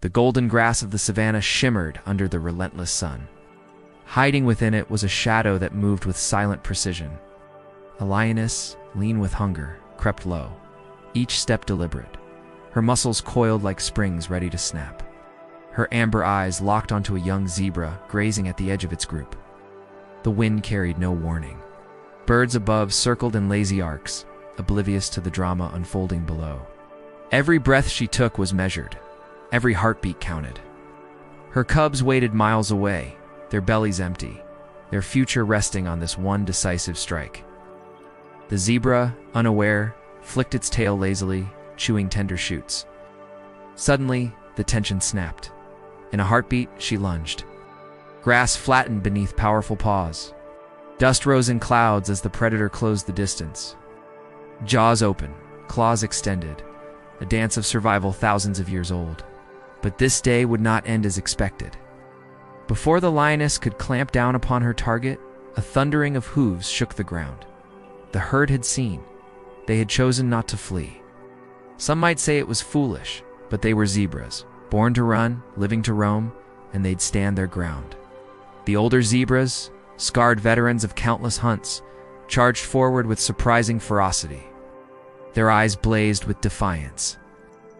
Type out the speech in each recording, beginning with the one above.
The golden grass of the savannah shimmered under the relentless sun. Hiding within it was a shadow that moved with silent precision. A lioness, lean with hunger, crept low, each step deliberate, her muscles coiled like springs ready to snap. Her amber eyes locked onto a young zebra grazing at the edge of its group. The wind carried no warning. Birds above circled in lazy arcs, oblivious to the drama unfolding below. Every breath she took was measured. Every heartbeat counted. Her cubs waited miles away, their bellies empty, their future resting on this one decisive strike. The zebra, unaware, flicked its tail lazily, chewing tender shoots. Suddenly, the tension snapped. In a heartbeat, she lunged. Grass flattened beneath powerful paws. Dust rose in clouds as the predator closed the distance. Jaws open, claws extended, a dance of survival thousands of years old. But this day would not end as expected. Before the lioness could clamp down upon her target, a thundering of hooves shook the ground. The herd had seen. They had chosen not to flee. Some might say it was foolish, but they were zebras, born to run, living to roam, and they'd stand their ground. The older zebras, scarred veterans of countless hunts, charged forward with surprising ferocity. Their eyes blazed with defiance.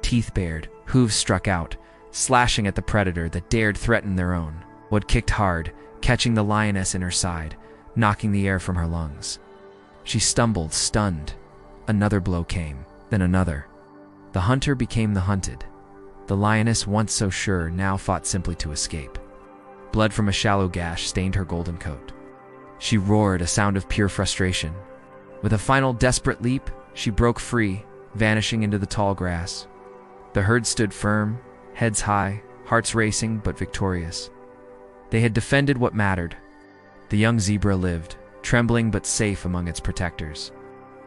Teeth bared, hooves struck out, slashing at the predator that dared threaten their own. Wood kicked hard, catching the lioness in her side, knocking the air from her lungs. She stumbled, stunned. Another blow came, then another. The hunter became the hunted. The lioness, once so sure, now fought simply to escape. Blood from a shallow gash stained her golden coat. She roared, a sound of pure frustration. With a final desperate leap, she broke free, vanishing into the tall grass. The herd stood firm, heads high, hearts racing but victorious. They had defended what mattered. The young zebra lived, trembling but safe among its protectors.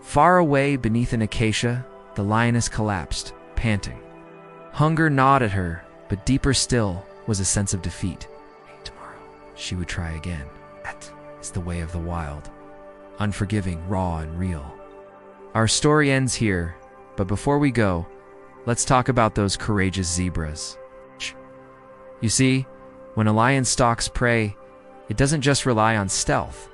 Far away beneath an acacia, the lioness collapsed, panting. Hunger gnawed at her, but deeper still was a sense of defeat. Tomorrow, she would try again. That is the way of the wild. Unforgiving, raw, and real. Our story ends here, but before we go, let's talk about those courageous zebras. You see, when a lion stalks prey, it doesn't just rely on stealth.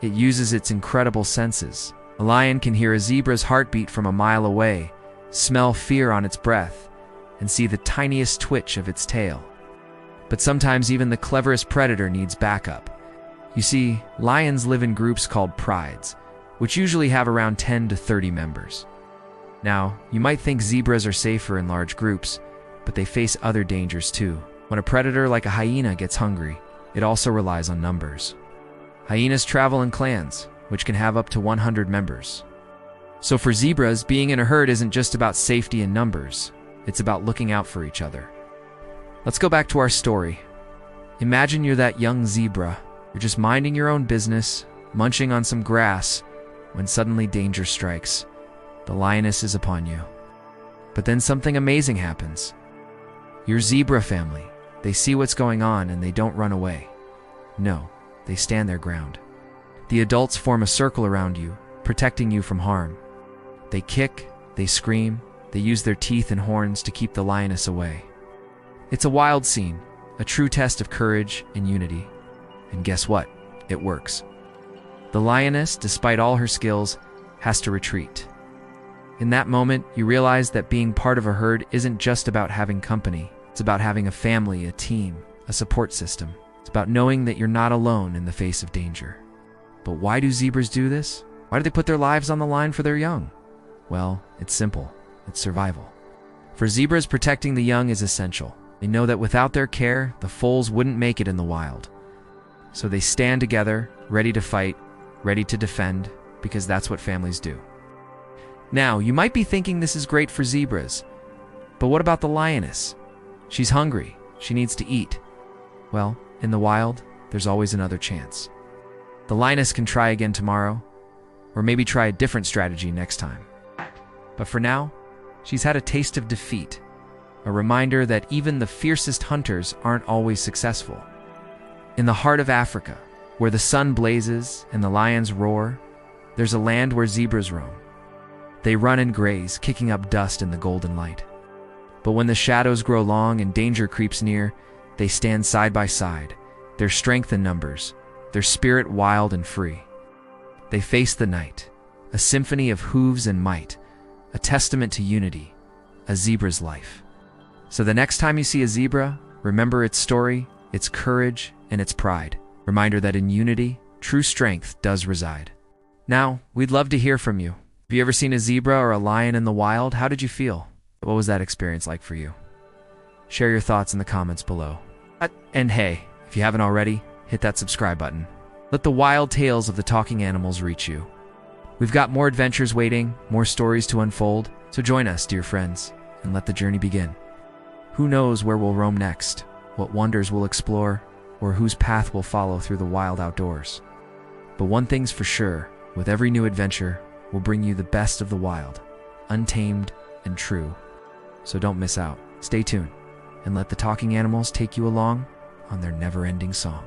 It uses its incredible senses. A lion can hear a zebra's heartbeat from a mile away, smell fear on its breath, and see the tiniest twitch of its tail. But sometimes even the cleverest predator needs backup. You see, lions live in groups called prides, which usually have around 10 to 30 members. Now, you might think zebras are safer in large groups, but they face other dangers too. When a predator like a hyena gets hungry, it also relies on numbers. Hyenas travel in clans, which can have up to 100 members. So for zebras, being in a herd isn't just about safety in numbers, it's about looking out for each other. Let's go back to our story. Imagine you're that young zebra. You're just minding your own business, munching on some grass, when suddenly danger strikes. The lioness is upon you. But then something amazing happens. Your zebra family, they see what's going on and they don't run away. No, they stand their ground. The adults form a circle around you, protecting you from harm. They kick, they scream, they use their teeth and horns to keep the lioness away. It's a wild scene, a true test of courage and unity. And guess what? It works. The lioness, despite all her skills, has to retreat. In that moment, you realize that being part of a herd isn't just about having company. It's about having a family, a team, a support system. It's about knowing that you're not alone in the face of danger. But why do zebras do this? Why do they put their lives on the line for their young? Well, it's simple. It's survival. For zebras, protecting the young is essential. They know that without their care, the foals wouldn't make it in the wild. So they stand together, ready to fight, ready to defend, because that's what families do. Now, you might be thinking this is great for zebras, but what about the lioness? She's hungry. She needs to eat. Well, in the wild, there's always another chance. The lioness can try again tomorrow, or maybe try a different strategy next time. But for now, she's had a taste of defeat, a reminder that even the fiercest hunters aren't always successful. In the heart of Africa, where the sun blazes and the lions roar, there's a land where zebras roam. They run and graze, kicking up dust in the golden light. But when the shadows grow long and danger creeps near, they stand side by side, their strength in numbers, their spirit wild and free. They face the night, a symphony of hooves and might, a testament to unity, a zebra's life. So the next time you see a zebra, remember its story, its courage, and its pride. Reminder that in unity, true strength does reside. Now, we'd love to hear from you. Have you ever seen a zebra or a lion in the wild? How did you feel? What was that experience like for you? Share your thoughts in the comments below. And hey, if you haven't already, hit that subscribe button. Let the wild tales of the talking animals reach you. We've got more adventures waiting, more stories to unfold, so join us, dear friends, and let the journey begin. Who knows where we'll roam next, what wonders we'll explore, or whose path we'll follow through the wild outdoors. But one thing's for sure, with every new adventure, we'll bring you the best of the wild, untamed and true. So don't miss out. Stay tuned, and let the talking animals take you along on their never-ending song.